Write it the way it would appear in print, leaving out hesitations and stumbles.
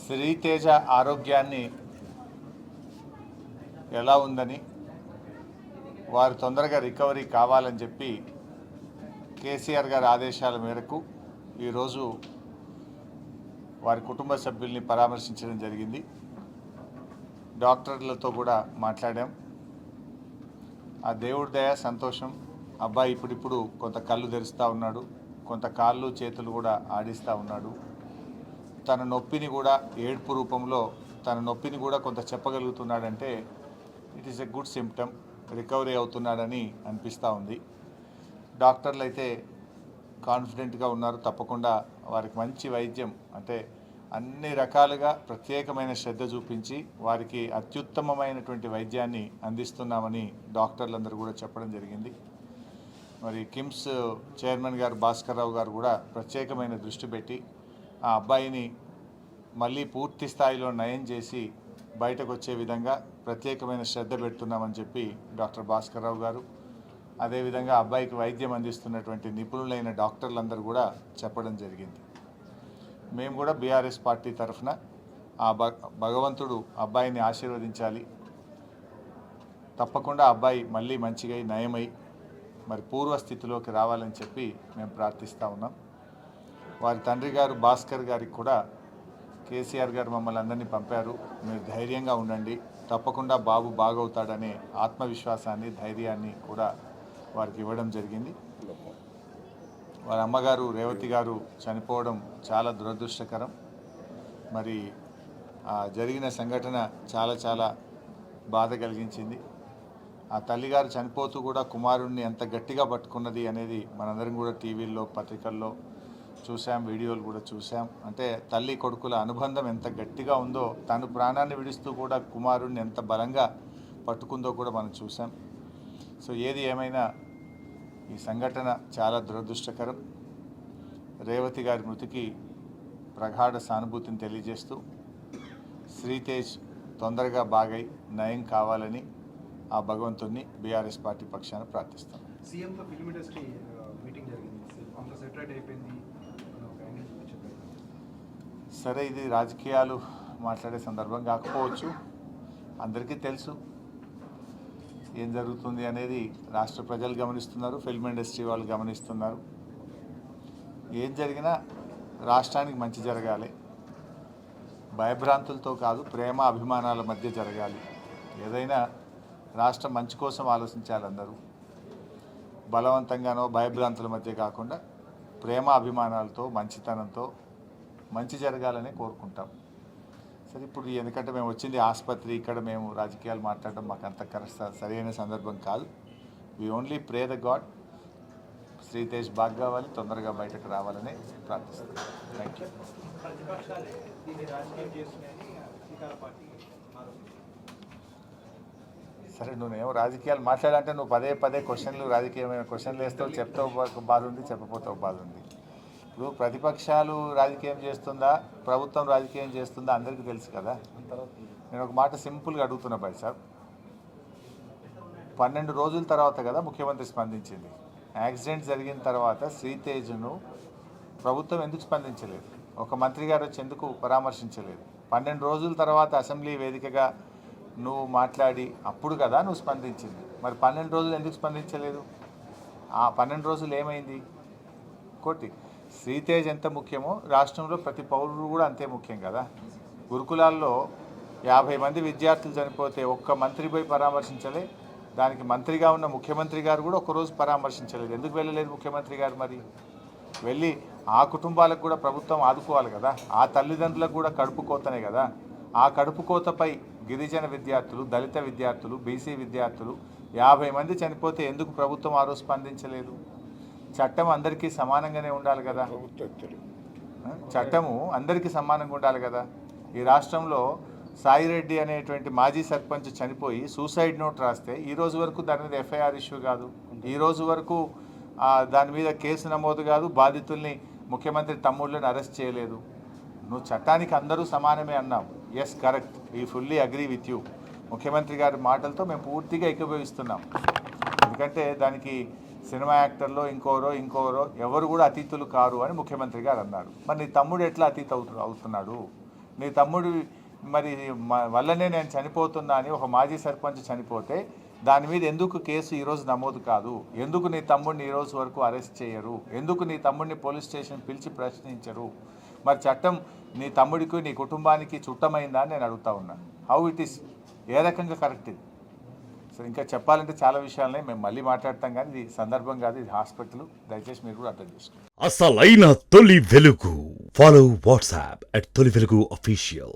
శ్రీతేజ ఆరోగ్యాన్ని ఎలా ఉందని వారు తొందరగా రికవరీ కావాలని చెప్పి కేసీఆర్ గారి ఆదేశాల మేరకు ఈరోజు వారి కుటుంబ సభ్యుల్ని పరామర్శించడం జరిగింది. డాక్టర్లతో కూడా మాట్లాడాం. ఆ దేవుడి దయ సంతోషం. అబ్బాయి ఇప్పుడిప్పుడు కొంత కళ్ళు తెరుస్తూ ఉన్నాడు, కొంత కాళ్ళు చేతులు కూడా ఆడిస్తూ ఉన్నాడు. తన నొప్పిని కూడా ఏడ్పు రూపంలో తన నొప్పిని కూడా కొంత చెప్పగలుగుతున్నాడంటే it is a good symptom. Recovery అవుతున్నాడని అనిపిస్తూ ఉంది. డాక్టర్లు అయితే కాన్ఫిడెంట్గా ఉన్నారు. తప్పకుండా వారికి మంచి వైద్యం అంటే అన్ని రకాలుగా ప్రత్యేకమైన శ్రద్ధ చూపించి వారికి అత్యుత్తమమైనటువంటి వైద్యాన్ని అందిస్తున్నామని డాక్టర్లందరూ కూడా చెప్పడం జరిగింది. మరి కిమ్స్ చైర్మన్ గారు భాస్కర్రావు గారు కూడా ప్రత్యేకమైన దృష్టి పెట్టి ఆ అబ్బాయిని మళ్ళీ పూర్తి స్థాయిలో నయం చేసి బయటకు వచ్చే విధంగా ప్రత్యేకమైన శ్రద్ధ పెడుతున్నామని చెప్పి డాక్టర్ భాస్కర్రావు గారు, అదేవిధంగా అబ్బాయికి వైద్యం అందిస్తున్నటువంటి నిపుణులైన డాక్టర్లందరూ కూడా చెప్పడం జరిగింది. మేము కూడా బీఆర్ఎస్ పార్టీ తరఫున ఆ భగవంతుడు అబ్బాయిని ఆశీర్వదించాలి, తప్పకుండా అబ్బాయి మళ్ళీ మంచిగా నయమై మరి పూర్వస్థితిలోకి రావాలని చెప్పి మేము ప్రార్థిస్తూ ఉన్నాం. వారి తండ్రి గారు భాస్కర్ గారికి కూడా కేసీఆర్ గారు మమ్మల్ని అందరినీ పంపారు, మీరు ధైర్యంగా ఉండండి, తప్పకుండా బాబు బాగవుతాడనే ఆత్మవిశ్వాసాన్ని ధైర్యాన్ని కూడా వారికి ఇవ్వడం జరిగింది. వారి అమ్మగారు రేవతి గారు చనిపోవడం చాలా దురదృష్టకరం. మరి జరిగిన సంఘటన చాలా చాలా బాధ కలిగించింది. ఆ తల్లిగారు చనిపోతూ కూడా కుమారుణ్ణి ఎంత గట్టిగా పట్టుకున్నది అనేది మనందరం కూడా టీవీల్లో పత్రికల్లో చూసాం, వీడియోలు కూడా చూసాం. అంటే తల్లి కొడుకుల అనుబంధం ఎంత గట్టిగా ఉందో, తను ప్రాణాన్ని విడుస్తూ కూడా కుమారుణ్ణి ఎంత బలంగా పట్టుకుందో కూడా మనం చూసాం. సో ఏది ఏమైనా ఈ సంఘటన చాలా దురదృష్టకరం. రేవతి గారి మృతికి ప్రగాఢ సానుభూతిని తెలియజేస్తూ శ్రీతేజ్ తొందరగా బాగై నయం కావాలని ఆ భగవంతుణ్ణి బీఆర్ఎస్ పార్టీ పక్షాన ప్రార్థిస్తాం. సీఎంతో ఫిల్మ్ ఇండస్ట్రీ మీటింగ్ జరిగింది, అంత సెటరేట్ అయిపోయింది. సరే, ఇది రాజకీయాలు మాట్లాడే సందర్భం కాకపోవచ్చు. అందరికీ తెలుసు ఏం జరుగుతుంది అనేది. రాష్ట్ర ప్రజలు గమనిస్తున్నారు, ఫిల్మ్ ఇండస్ట్రీ వాళ్ళు గమనిస్తున్నారు. ఏం జరిగినా రాష్ట్రానికి మంచి జరగాలి, భయభ్రాంతులతో కాదు, ప్రేమ అభిమానాల మధ్య జరగాలి. ఏదైనా రాష్ట్రం మంచి కోసం ఆలోచించాలి అందరూ. బలవంతంగానో భయభ్రాంతుల మధ్య కాకుండా ప్రేమ అభిమానాలతో మంచితనంతో మంచి జరగాలని కోరుకుంటాం. సరే, ఇప్పుడు ఎందుకంటే మేము వచ్చింది ఆసుపత్రి, ఇక్కడ మేము రాజకీయాలు మాట్లాడడం మాకు అంత సరైన సందర్భం కాదు. We only pray the god Sritej బాగా కావాలి, తొందరగా బయటకు రావాలని ప్రార్థిస్తాం. Thank you. సరే, నువ్వేమో రాజకీయాలు మాట్లాడాలంటే నువ్వు పదే పదే క్వశ్చన్లు, రాజకీయమైన క్వశ్చన్లు వేస్తావు, చెప్తావు బాధ ఉంది, చెప్పపోతావు బాధ ఉంది. ఇప్పుడు ప్రతిపక్షాలు రాజకీయం చేస్తుందా, ప్రభుత్వం రాజకీయం చేస్తుందా అందరికీ తెలుసు కదా. నేను ఒక మాట సింపుల్గా అడుగుతున్నా భాయ్ సాబ్, 12 రోజుల తర్వాత కదా ముఖ్యమంత్రి స్పందించింది. యాక్సిడెంట్ జరిగిన తర్వాత శ్రీతేజ్ను ప్రభుత్వం ఎందుకు స్పందించలేదు? ఒక మంత్రి గారు వచ్చి ఎందుకు పరామర్శించలేదు? 12 రోజుల తర్వాత అసెంబ్లీ వేదికగా నువ్వు మాట్లాడి అప్పుడు కదా నువ్వు స్పందించింది. మరి 12 రోజులు ఎందుకు స్పందించలేదు? ఆ 12 రోజులు ఏమైంది? కోటి శ్రీతేజ్ ఎంత ముఖ్యమో రాష్ట్రంలో ప్రతి పౌరుడు కూడా అంతే ముఖ్యం కదా. గురుకులాల్లో 50 మంది విద్యార్థులు చనిపోతే ఒక్క మంత్రి పోయి పరామర్శించలే. దానికి మంత్రిగా ఉన్న ముఖ్యమంత్రి గారు కూడా ఒకరోజు పరామర్శించలేదు. ఎందుకు వెళ్ళలేదు ముఖ్యమంత్రి గారు? మరి వెళ్ళి ఆ కుటుంబాలకు కూడా ప్రభుత్వం ఆదుకోవాలి కదా. ఆ తల్లిదండ్రులకు కూడా కడుపు కోతనే కదా. ఆ కడుపు కోతపై గిరిజన విద్యార్థులు, దళిత విద్యార్థులు, బీసీ విద్యార్థులు 50 మంది చనిపోతే ఎందుకు ప్రభుత్వం ఆ రోజు స్పందించలేదు? చట్టం అందరికీ సమానంగానే ఉండాలి కదా. చట్టము అందరికీ సమానంగా ఉండాలి కదా. ఈ రాష్ట్రంలో సాయిరెడ్డి అనేటువంటి మాజీ సర్పంచ్ చనిపోయి సూసైడ్ నోట్ రాస్తే ఈ రోజు వరకు దాని మీద ఎఫ్ఐఆర్ ఇష్యూ కాదు. ఈ రోజు వరకు దాని మీద కేసు నమోదు కాదు. బాధితుల్ని ముఖ్యమంత్రి తమ్ముళ్ళని అరెస్ట్ చేయలేదు. నువ్వు చట్టానికి అందరూ సమానమే అన్నావు. Yes, correct, we fully agree with you. ముఖ్యమంత్రి గారి మాటలతో మేము పూర్తిగా ఏకీభవిస్తున్నాం. ఎందుకంటే దానికి సినిమా యాక్టర్లో ఇంకోరో ఎవరు కూడా అతీతులు కారు అని ముఖ్యమంత్రి గారు అన్నారు. మరి నీ తమ్ముడు ఎట్లా అతీత అవుతున్నాడు? నీ తమ్ముడు మరి వల్లనే నేను చనిపోతున్నా అని ఒక మాజీ సర్పంచ్ చనిపోతే దాని మీద ఎందుకు కేసు ఈరోజు నమోదు కాదు? ఎందుకు నీ తమ్ముడిని ఈరోజు వరకు అరెస్ట్ చేయరు? ఎందుకు నీ తమ్ముడిని పోలీస్ స్టేషన్ పిలిచి ప్రశ్నించరు? మరి చట్టం నీ తమ్ముడికి నీ కుటుంబానికి చుట్టమైందా అని నేను అడుగుతా ఉన్నాను. హౌ ఇట్ ఈస్, ఏ రకంగా కరెక్ట్ ఇది? సో ఇంకా చెప్పాలంటే చాలా విషయాలనే మేము మళ్ళీ మాట్లాడతాం, కానీ ఇది సందర్భం కాదు, ఇది హాస్పిటల్. దయచేసి మీరు కూడా అర్థం చేసుకోండి. అసలైన తొలి వెలుగు. ఫాలో వాట్సాప్ @తొలి వెలుగు official.